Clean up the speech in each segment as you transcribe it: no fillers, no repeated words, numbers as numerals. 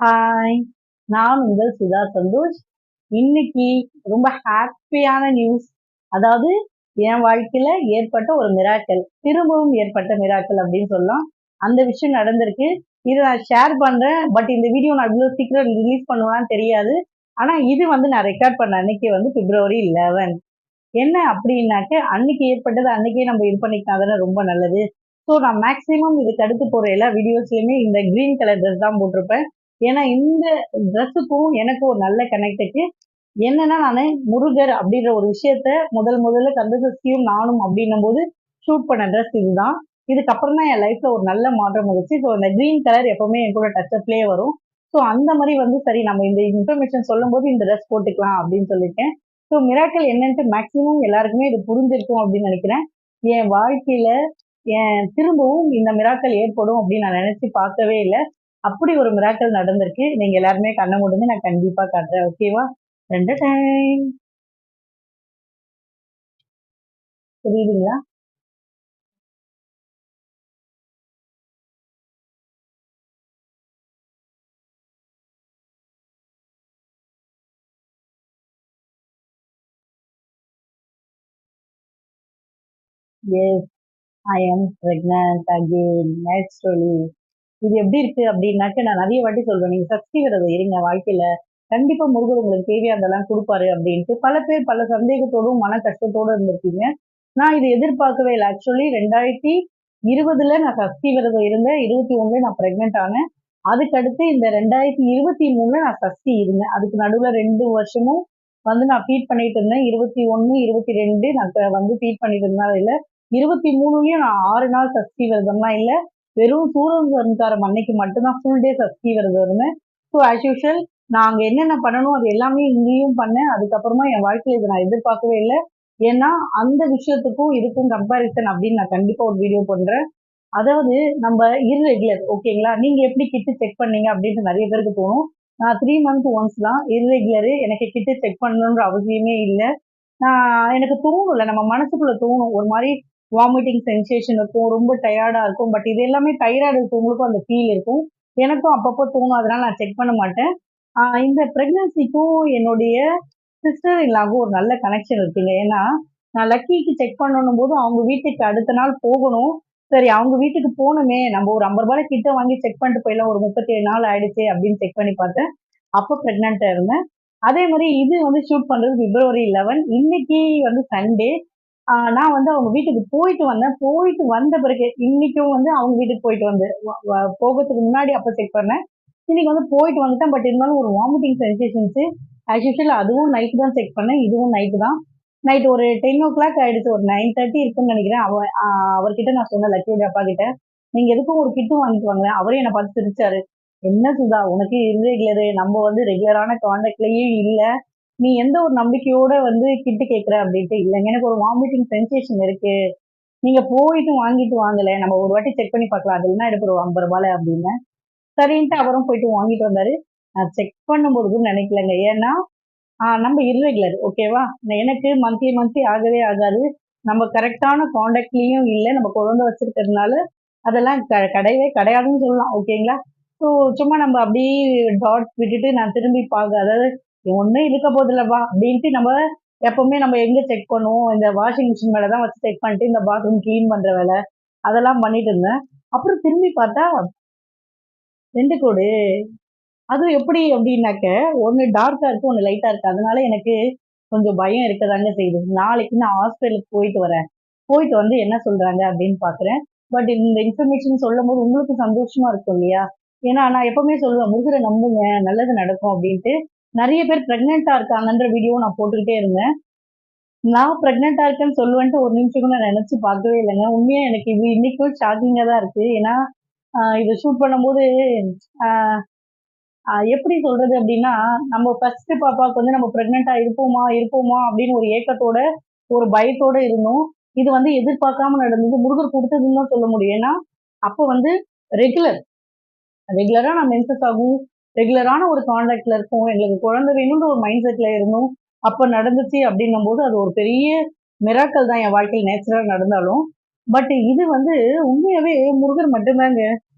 Hi! நான் உங்கள் சுதா சந்தோஷ். இன்னைக்கு ரொம்ப ஹாப்பியான நியூஸ். அதாவது என் வாழ்க்கையில ஏற்பட்ட ஒரு மிராக்கிள். திரும்பவும் ஏற்பட்ட மிராக்கிள் அப்படின்னு சொல்லலாம். அந்த விஷயம் நடந்திருக்கு. இத நான் ஷேர் பண்றேன். பட் இந்த வீடியோ நான் இவ்ளோ சீக்கிரம் ரிலீஸ் பண்ணுவேனான்னு தெரியாது. ஆனா இது வந்து நான் ரெக்கார்ட் பண்ண அன்னைக்கு வந்து பிப்ரவரி 11. என்ன அப்படின்னாக்க, அன்னைக்கு ஏற்பட்டது அன்னைக்கே நம்ம இது பண்ணிக்கிட்டா தானே ரொம்ப நல்லது. ஸோ நான் மேக்ஸிமம் இதுக்கு அடுத்து போற எல்லா வீடியோஸ்லயுமே இந்த கிரீன் கலர் ட்ரெஸ் தான் போட்டிருப்பேன். ஏன்னா இந்த ட்ரெஸ்ஸுக்கும் எனக்கும் ஒரு நல்ல கனெக்ட் இருக்கு. என்னன்னா நானு முருகர் அப்படின்ற ஒரு விஷயத்த முதல்ல கந்தசஷ்டியும் நானும் அப்படின்னும் போது ஷூட் பண்ண ட்ரெஸ் இதுதான். இதுக்கப்புறம் தான் என் லைஃப்ல ஒரு நல்ல மாற்றம் வந்துச்சு. ஸோ இந்த கிரீன் கலர் எப்பவுமே என் கூட டச்சப்லயே வரும். ஸோ அந்த மாதிரி வந்து சரி நம்ம இந்த இன்ஃபர்மேஷன் சொல்லும் போது இந்த ட்ரெஸ் போட்டுக்கலாம் அப்படின்னு சொல்லியிருக்கேன். ஸோ மிராக்கிள் என்னன்ட்டு மேக்ஸிமம் எல்லாருக்குமே இது புரிஞ்சிருக்கும் அப்படின்னு நினைக்கிறேன். என் வாழ்க்கையில திரும்பவும் இந்த மிராக்கிள் ஏற்படும் அப்படின்னு நான் நினைச்சு பார்க்கவே இல்லை. அப்படி ஒரு மிராக்கிள் நடந்திருக்கு. நீங்க எல்லாருமே கண்ண மூடுங்க. நான் கண்டிப்பா காட்டுறேன். ஓகேவா? டைம் புரியுதுங்களா? எஸ், ஐ அம் பிரெக்னன்ட் அகெயின் நேச்சுரலி. இது எப்படி இருக்கு அப்படின்னாக்க நான் நிறைய வாட்டி சொல்வேன். நீங்க சக்தி விரதம் இருங்க வாழ்க்கையில. கண்டிப்பா முருகர் உங்களுக்கு தேவையானதெல்லாம் கொடுப்பாரு அப்படின்ட்டு. பல பேர் பல சந்தேகத்தோடும் மன கஷ்டத்தோடும் இருந்திருக்கீங்க. நான் இது எதிர்பார்க்கவே இல்லை. ஆக்சுவலி 2020 நான் சஷ்டி விரதம் இருந்தேன். 21 நான் பிரெக்னென்ட் ஆனேன். அதுக்கடுத்து இந்த 2023 நான் சஷ்டி இருந்தேன். அதுக்கு நடுவுல 2 வருஷமும் வந்து நான் ஃபீட் பண்ணிட்டு இருந்தேன். 21, 22 நான் வந்து ஃபீட் பண்ணிட்டு இருந்தேன் இல்ல. 23லயும் நான் 6 நாள் சஷ்டி விரதம்லாம் இல்ல. வெறும் சூரசம்காரம் அன்னைக்கு மட்டும்தான் ஃபுல் டே சஷ்டி விரதம் இருந்தேன். ஸோ ஆஸ் யூஷுவல் நான் அங்க என்னென்ன பண்ணணும் அது எல்லாமே இங்கேயும் பண்ணேன். அதுக்கப்புறமா என் வாழ்க்கையில இதை நான் எதிர்பார்க்கவே இல்லை. ஏன்னா அந்த விஷயத்துக்கும் இதுக்கும் கம்பேரிசன் அப்படின்னு நான் கண்டிப்பா ஒரு வீடியோ பண்றேன். அதாவது நம்ம இர்ரெகுலர் ஓகேங்களா? நீங்க எப்படி கிட் செக் பண்ணீங்க அப்படின்ட்டு நிறைய பேருக்கு தோணும். நான் 3 மந்த் ஒன்ஸ் தான் இர்ரெகுலரு. எனக்கு கிட் செக் பண்ணணுன்ற அவசியமே இல்ல. எனக்கு தோணும்ல, நம்ம மனசுக்குள்ள தோணும். ஒரு மாரி வாமிட்டிங் சென்சேஷன் இருக்கும். ரொம்ப டயர்டா இருக்கும். பட் இது எல்லாமே தைராய்டு இருக்கவங்களுக்கும் அந்த ஃபீல் இருக்கும். எனக்கும் அப்பப்போ தோணும். அதனால நான் செக் பண்ண மாட்டேன். இந்த பிரெக்னன்சிக்கும் என்னுடைய சிஸ்டர் இல்லாம ஒரு நல்ல கனெக்ஷன் இருக்குங்க. ஏன்னா, நான் லக்கிக்கு செக் பண்ணணும் போது அவங்க வீட்டுக்கு அடுத்த நாள் போகணும். சரி அவங்க வீட்டுக்கு போணுமே, நம்ம ஒரு ரூ. 50 கிட்ட வாங்கி செக் பண்ணிட்டு போயிடலாம். ஒரு 37 நாள் ஆயிடுச்சே அப்படின்னு செக் பண்ணி பார்த்தேன். அப்போ பிரெக்னன்ட்டா இருந்தேன். அதே மாரி இது வந்து ஷூட் பண்றது பிப்ரவரி 11. இன்னைக்கு வந்து சண்டே. நான் வந்து அவங்க வீட்டுக்கு போயிட்டு வந்தேன். போயிட்டு வந்த பிறகு இன்னைக்கும் வந்து அவங்க வீட்டுக்கு போயிட்டு வந்து போகறதுக்கு முன்னாடி அப்ப செக் பண்ணேன். இன்னைக்கு வந்து போயிட்டு வந்துட்டேன். பட் இருந்தாலும் ஒரு வாமிட்டிங் சென்சேஷன்ஸ் ஆஸ் யூசுவல் அதுவும் நைட் தான் செக் பண்ணேன். இதுவும் நைட் தான். நைட் ஒரு 10:00 ஆயிடுச்சு. ஒரு 9:30 இருக்குன்னு நினைக்கிறேன். அவர்கிட்ட நான் சொன்னேன் லக்கியோட அப்பா கிட்ட. நீங்க எதுக்கும் ஒரு கிட்டும் வாங்கிட்டு வாங்களேன். அவரே என்னை பார்த்து சிரிச்சாரு. என்ன சுதா உனக்கு இர்ரெகுலரு நம்ம வந்து ரெகுலரான கான்டாக்ட்லயும் இல்ல. நீ எந்த ஒரு நம்பிக்கையோட வந்து கிட்டு கேட்குற அப்படின்ட்டு. இல்லைங்க எனக்கு ஒரு வாமிட்டிங் சென்சேஷன் இருக்கு. நீங்க போயிட்டு வாங்கிட்டு வாங்கல. நம்ம ஒரு வாட்டி செக் பண்ணி பார்க்கலாம். அது என்ன எடுப்பு ரூ. 50 அப்படின்னு. சரின்ட்டு அவரும் போயிட்டு வாங்கிட்டு வந்தாரு. நான் செக் பண்ணும்போது கூட நினைக்கலங்க. ஏன்னா, நம்ம இர்ரெகுலர் ஓகேவா? எனக்கு மந்த்லி ஆகவே ஆகாது. நம்ம கரெக்ட்டான கான்டாக்ட்லயும் இல்ல. நம்ம குழந்தை வச்சிருக்கிறதுனால, அதெல்லாம் கிடையவே கிடையாதுன்னு சொல்லலாம். ஓகேங்களா? ஸோ சும்மா நம்ம அப்படியே டாட் விட்டுட்டு நான் திரும்பி பார்க்க அதாவது ஒண்ணும் இருக்க போதில்லப்பா அப்படின்ட்டு நம்ம எப்பவுமே நம்ம எங்க செக் பண்ணுவோம்? இந்த வாஷிங் மிஷின் மேல தான் வச்சு செக் பண்ணிட்டு இந்த பாத்ரூம் கிளீன் பண்ற வேலை, அதெல்லாம் பண்ணிட்டு இருந்தேன். அப்புறம் திரும்பி பார்த்தா 2 கோடு. அதுவும் எப்படி அப்படின்னாக்க, ஒண்ணு டார்க்கா இருக்கு, ஒண்ணு லைட்டா இருக்கு. அதனால எனக்கு கொஞ்சம் பயம் இருக்கதாங்க செய்யுது. நாளைக்கு நான் ஹாஸ்பிட்டலுக்கு போயிட்டு வரேன். போயிட்டு வந்து என்ன சொல்றாங்க அப்படின்னு பார்க்குறேன். பட் இந்த இன்ஃபர்மேஷன் சொல்லும்போது உங்களுக்கு சந்தோஷமா இருக்கும் இல்லையா? ஏன்னா நான் எப்பவுமே சொல்லுவேன், "முருகர நம்புங்க, நல்லது நடக்கும்" அப்படின்ட்டு. நெறைய பேர் பிரெக்னன்ட்டா இருக்காங்கன்ற வீடியோ நான் போட்டுக்கிட்டே இருந்தேன். நான் பிரெக்னன்ட்டா இருக்கேன்னு சொல்லுவேன்ட்டு ஒரு நிமிஷம் கூட நான் நெனச்சு பார்க்கவே இல்லங்க. உண்மையா எனக்கு இது இன்னைக்கும் ஷாக்கிங்கா தான் இருக்கு. ஏன்னா, இத ஷூட் பண்ணும்போது, அ எப்படி சொல்றது அப்படின்னா, நம்ம ஃபர்ஸ்ட் பாப்பாவுக்கு வந்து நம்ம பிரெக்னன்ட்டா இருப்போமா அப்படின்னு ஒரு ஏக்கத்தோட, ஒரு பயத்தோட இருந்தோம். இது வந்து எதிர்பார்க்காம நடந்தது. முருகர் குடுத்ததுன்னு தான் சொல்ல முடியும். ஏன்னா, அப்போ வந்து ரெகுலர் ரெகுலரா நான் மென்சஸ் ஆகும். ரெகுலரான ஒரு கான்டாக்ட்ல இருக்கோம். எங்களுக்கு குழந்தை வேணும்ன்ற ஒரு மைண்ட் செட்ல இருந்தோம். அப்ப நடந்துச்சு அப்படின்னும்போது, அது ஒரு பெரிய மிராக்கிள் தான் என் வாழ்க்கையில நேச்சுரலா நடந்தாலும். பட் இது வந்து உண்மையாவே முருகர் மட்டும் தாங்க.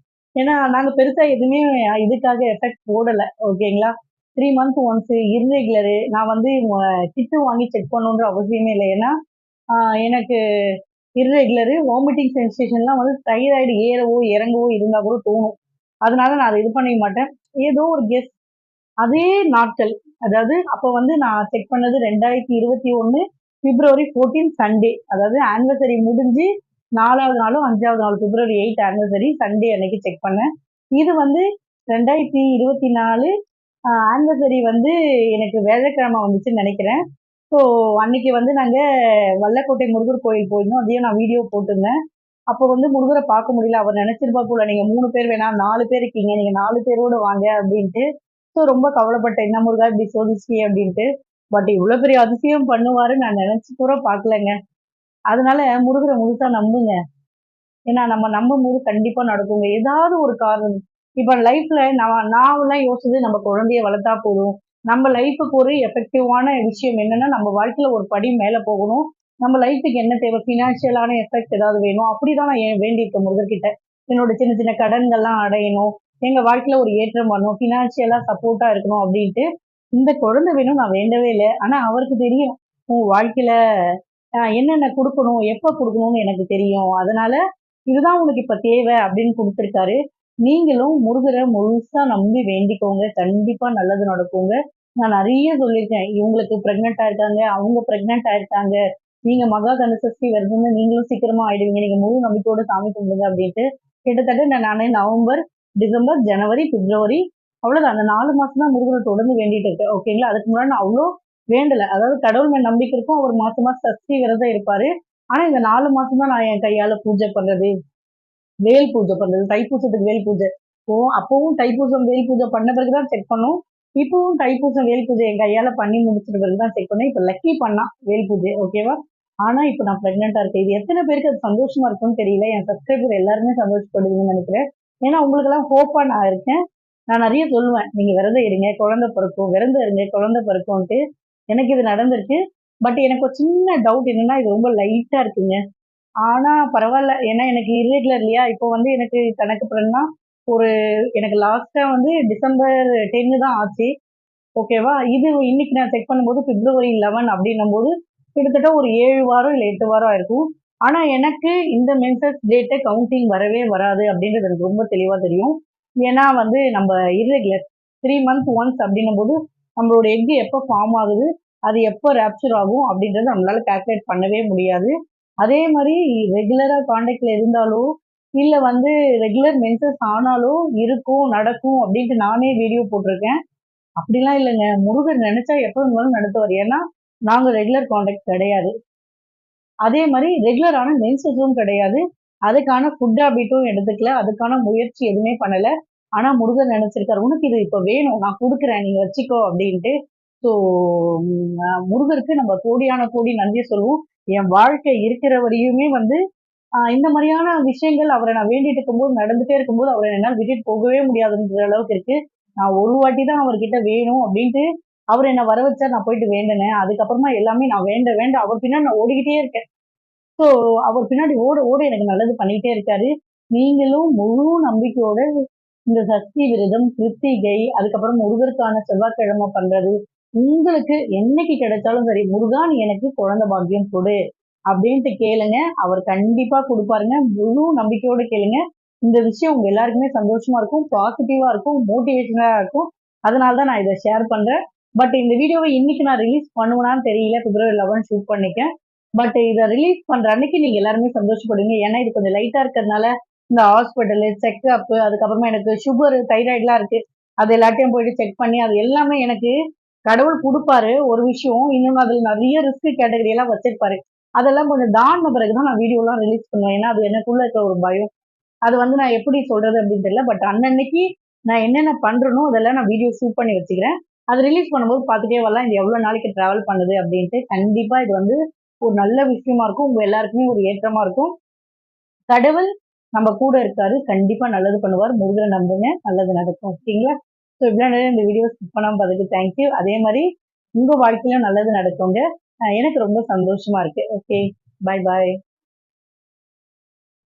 ஏன்னா நாங்க பெருசா எதுவுமே இதுக்காக எஃபெக்ட் போடல. ஓகேங்களா? 3 மந்த் ஒன்ஸ் இர்ரெகுலரு. நான் வந்து கிட்டு வாங்கி செக் பண்ணணுன்ற அவசியமே இல்ல. ஏன்னா, ஆ எனக்கு இர்ரெகுலரு, வாமிட்டிங் சென்சேஷன்லாம் வந்து தைராய்டு ஏறவோ, இறங்கவோ இருந்தா கூட தோணும். அதனால நான் அத இது பண்ணிக்க மாட்டேன். ஏதோ ஒரு கெஸ் அதே நாட்கள், அதாவது அப்ப வந்து நான் செக் பண்ணது 2021 பிப்ரவரி 14 சண்டே. அதாவது ஆனிவர்சரி முடிஞ்சு 4வது நாளோ, 5வது நாள் பிப்ரவரி 8 ஆனிவர்சரி சண்டே அன்னைக்கு செக் பண்ணேன். இது வந்து 2024 ஆனிவர்சரி வந்து எனக்கு வியாழக்கிழமை வந்துச்சுன்னு நெனைக்கிறேன். ஸோ அன்னைக்கு வந்து நாங்க வல்லக்கோட்டை முருகர் கோயில் போயிருந்தோம். அதையும் நான் வீடியோ போட்டிருந்தேன். அப்போ வந்து முருகர பார்க்க முடியல. அவர் நெனச்சிருப்பார் போல, நீங்க 3 பேர் வேணாம் 4 பேர் இருக்கீங்க. நீங்க 4 பேரோட வாங்க அப்டின்ட்டு. ஸோ ரொம்ப கவலைப்பட்டேன். என்ன முருகா இப்படி சோதிச்சிட்டியே அப்டின்ட்டு. பட் இவ்ளோ பெரிய அதிசயம் பண்ணுவாருன்னு நான் நெனச்சு கூட பார்க்கலங்க. அதனால முருகர முழுசா நம்புங்க. ஏன்னா நம்ம நம்பும்போது கண்டிப்பா நடக்குங்க. ஏதாவது ஒரு காரணம். இப்ப லைஃப்ல நான்லாம் யோசிச்சது நம்ம குழந்தைய வளர்த்தா போதும். நம்ம லைஃப்க்கு ஒரு எஃபெக்டிவான விஷயம் என்னன்னா, நம்ம வாழ்க்கையில ஒரு படி மேல போகணும். நம்ம லைஃப்க்கு என்ன தேவை? ஃபினான்ஷியலான எஃபெக்ட் ஏதாவது வேணும். அப்படிதான் நான் வேண்டியிருக்கேன் முருகர்கிட்ட. என்னோட சின்ன சின்ன கடன்கள்லாம் அடையணும். எங்க வாழ்க்கையில ஒரு ஏற்றம் வரணும். ஃபினான்ஷியலா சப்போர்ட்டா இருக்கணும் அப்படின்ட்டு. இந்த குழந்தை வேணும்னு நான் வேண்டவே இல்ல. ஆனா அவருக்கு தெரியும். உன் வாழ்க்கையில என்னென்ன குடுக்கணும், எப்ப குடுக்கணும்னு எனக்கு தெரியும். அதனால இதுதான் உனக்கு இப்ப தேவை அப்படின்னு குடுத்திருக்காரு. நீங்களும் முருகர முழுசா நம்பி வேண்டிக்கோங்க. கண்டிப்பா நல்லது நடக்குங்க. நான் நெறைய சொல்லியிருக்கேன். இவங்களுக்கு பிரெக்னன்ட் ஆயிருக்காங்க, அவங்க பிரெக்னன்ட் ஆயிருக்காங்க. நீங்க மகா கந்த சஷ்டி விரதம்னு நீங்களும் சீக்கிரமா ஆயிடுவீங்க. நீங்க முழு நம்பிக்கையோட சாமி கும்பிடுங்க அப்படின்ட்டு. கிட்டத்தட்ட நானு நவம்பர், டிசம்பர், ஜனவரி, பிப்ரவரி அவ்வளோதான். அந்த 4 மாசம் தான் முருகர தொடர்ந்து வேண்டிட்டு இருக்கேன். ஓகேங்களா? அதுக்கு முன்னாடி நான் அவ்ளோ வேண்டல. அதாவது கடவுள் மேல நம்பிக்கை இருக்கும். அவர் மாசம் மாசம் சஷ்டி விரதம் இருப்பாரு. ஆனா இந்த 4 மாசம் தான் நான் என் கையால பூஜை பண்றது. வேல் பூஜை பண்றது. தைப்பூசத்துக்கு வேல் பூஜை. அப்பவும் தைப்பூசம் வேல் பூஜை பண்ண பிறகு தான் செக் பண்ணோம். இப்பவும் தைப்பூசம் வேல் பூஜை என் கையால பண்ணி முடிச்சிட்ட பிறகு தான் செக் பண்ணேன். இப்ப லக்கி பண்ணா வேல் பூஜை. ஓகேவா? ஆனா இப்ப நான் பிரெக்னன்ட்டா இருக்கேன். இது எத்தன பேருக்கு அது சந்தோஷமா இருக்கும்னு தெரியல. என் சப்ஸ்கிரைபர் எல்லாருமே சந்தோஷப்படுவீங்கன்னு நெனைக்கிறேன். ஏன்னா உங்களுக்கெல்லாம் ஹோப்பா நான் இருக்கேன். நான் நெறைய சொல்லுவேன். நீங்க விரதம் இருங்க, குழந்தை பிறக்கும். விரதம் இருங்க, குழந்தை பிறக்கும்ன்ட்டு. எனக்கு இது நடந்திருக்கு. பட் எனக்கு ஒரு சின்ன டவுட் என்னன்னா, இது ரொம்ப லைட்டா இருக்குங்க. ஆனா பரவால்ல. ஏன்னா எனக்கு இர்ரெகுலர் இல்லையா? இப்போ வந்து எனக்கு கணக்கு பண்ணா, ஒரு எனக்கு லாஸ்ட்டா வந்து டிசம்பர் 10 தான் ஆச்சு. ஓகேவா? இது இன்னைக்கு நான் செக் பண்ணும்போது பிப்ரவரி 11 அப்படின்னும்போது, கிட்டத்தட்ட ஒரு 7 வாரம் இல்ல 8 வாரம் ஆயிருக்கும். ஆனா எனக்கு இந்த மென்சஸ் டேட்ட கவுண்டிங் வரவே வராது அப்படின்றது எனக்கு ரொம்ப தெளிவா தெரியும். ஏன்னா வந்து நம்ம இர்ரெகுலர் 3 மந்த் ஒன்ஸ் அப்படின்னும்போது, நம்மளோட எக் எப்ப ஃபார்ம் ஆகுது, அது எப்ப ராப்சர் ஆகும் அப்படின்றத நம்மளால கால்குலேட் பண்ணவே முடியாது. அதே மாரி ரெகுலரா கான்டாக்ட்ல இருந்தாலோ, இல்ல வந்து ரெகுலர் மென்சஸ் ஆனாலோ இருக்கும், நடக்கும் அப்படின்ட்டு நானே வீடியோ போட்டிருக்கேன். அப்படிலாம் இல்லங்க. முருகர் நெனச்சா எப்ப வேணுமாலும் நடத்துவாரு. ஏன்னா, நாங்க ரெகுலர் கான்டாக்ட் கிடையாது. அதே மாரி ரெகுலரான மென்சஸும் கிடையாது. அதுக்கான ஃபுட் ஹேபிட்டும் எடுத்துக்கல. அதுக்கான முயற்சி எதுவுமே பண்ணல. ஆனா முருகர் நெனச்சிருக்காரு, "உனக்கு இது இப்ப வேணும். நான் குடுக்குறேன். நீ வச்சுக்கோ" அப்படின்ட்டு. ஸோ முருகருக்கு நம்ம கோடியான கோடி நன்றி சொல்லுவோம். என் வாழ்க்கை இருக்கிற வரையுமே வந்து இந்த மாரியான விஷயங்கள் அவர நான் வேண்டிட்டு இருக்கும்போது, நடந்துட்டே இருக்கும்போது, அவர என்னால விட்டுட்டு போகவே முடியாதுன்ற அளவுக்கு இருக்கு. நான் ஒரு வாட்டி தான் அவர்கிட்ட வேணும் அப்டின்ட்டு, அவரு என்ன வர வச்சாரு. நான் போயிட்டு வேண்டுனேன். அதுக்கப்புறமா எல்லாமே நான் வேண்ட வேண்ட அவர் பின்னாடி நான் ஓடிக்கிட்டே இருக்கேன். ஸோ அவர் பின்னாடி ஓட ஓட எனக்கு நல்லது பண்ணிட்டே இருக்காரு. நீங்களும் முழு நம்பிக்கையோட இந்த சஷ்டி விரதம், கிருத்திகை, அதுக்கப்புறம் முருகருக்கான செவ்வாய்க்கிழமை பண்றது, உங்களுக்கு என்னைக்கு கிடைச்சாலும் சரி, "முருகா நீ எனக்கு குழந்தை பாக்கியம் குடு" அப்படின்ட்டு கேளுங்க. அவர் கண்டிப்பா குடுப்பாருங்க. முழு நம்பிக்கையோட கேளுங்க. இந்த விஷயம் உங்க எல்லாருக்குமே சந்தோஷமா இருக்கும், பாசிட்டிவா இருக்கும், மோட்டிவேஷனலா இருக்கும். அதனால தான் நான் இத ஷேர் பண்றேன். பட் இந்த வீடியோவ இன்னைக்கு நான் ரிலீஸ் பண்ணுவேனான்னு தெரியல. பிப்ரவரி 11 ஷூட் பண்ணிருக்கேன். பட் இத ரிலீஸ் பண்ற அன்னைக்கு நீங்க எல்லாருமே சந்தோஷப்படுவீங்க. ஏன்னா இது கொஞ்சம் லைட்டா இருக்கிறதுனால, இந்த ஹாஸ்பிட்டலு, செக்கப்பு, அதுக்கப்புறமா எனக்கு சுகர், தைராய்டுலாம் இருக்கு. அது எல்லாத்தையும் போயிட்டு செக் பண்ணி, அது எல்லாமே எனக்கு கடவுள் குடுப்பாரு ஒரு விஷயம். இன்னொன்னு அதுல நெறைய ரிஸ்க் கேட்டகரி எல்லாம் வச்சிருப்பாரு. அதெல்லாம் கொஞ்சம் தாண்டுன பிறகு தான் நான் வீடியோலாம் ரிலீஸ் பண்ணுவேன். ஏன்னா, அது எனக்குள்ள இருக்க ஒரு பயம். அது வந்து நான் எப்படி சொல்றது அப்படின்னு தெரியல. பட் அன்னன்னைக்கு நான் என்னென்ன பண்றேனோ, அதெல்லாம் நான் வீடியோ ஷூட் பண்ணி வச்சுக்கிறேன். அது ரிலீஸ் பண்ணும்போது பார்த்துட்டே வரலாம். இது எவ்வளோ நாளைக்கு டிராவல் பண்ணுது அப்படின்ட்டு. கண்டிப்பா இது வந்து ஒரு நல்ல விஷயமா இருக்கும். உங்க எல்லாருக்குமே ஒரு ஏற்றமா இருக்கும். கடவுள் நம்ம கூட இருக்காரு. கண்டிப்பா நல்லது பண்ணுவார். முருகர நம்புங்க. நல்லது நடக்கும். ஓகேங்களா? ஸோ இவ்வளோ நேரம் இந்த வீடியோ ஸ்கிப் பண்ணாம பார்த்ததுக்கு தேங்க் யூ. அதே மாரி உங்க வாழ்க்கையிலும் நல்லது நடக்குங்க. எனக்கு ரொம்ப சந்தோஷமா இருக்கு. ஓகே. பாய் பாய்.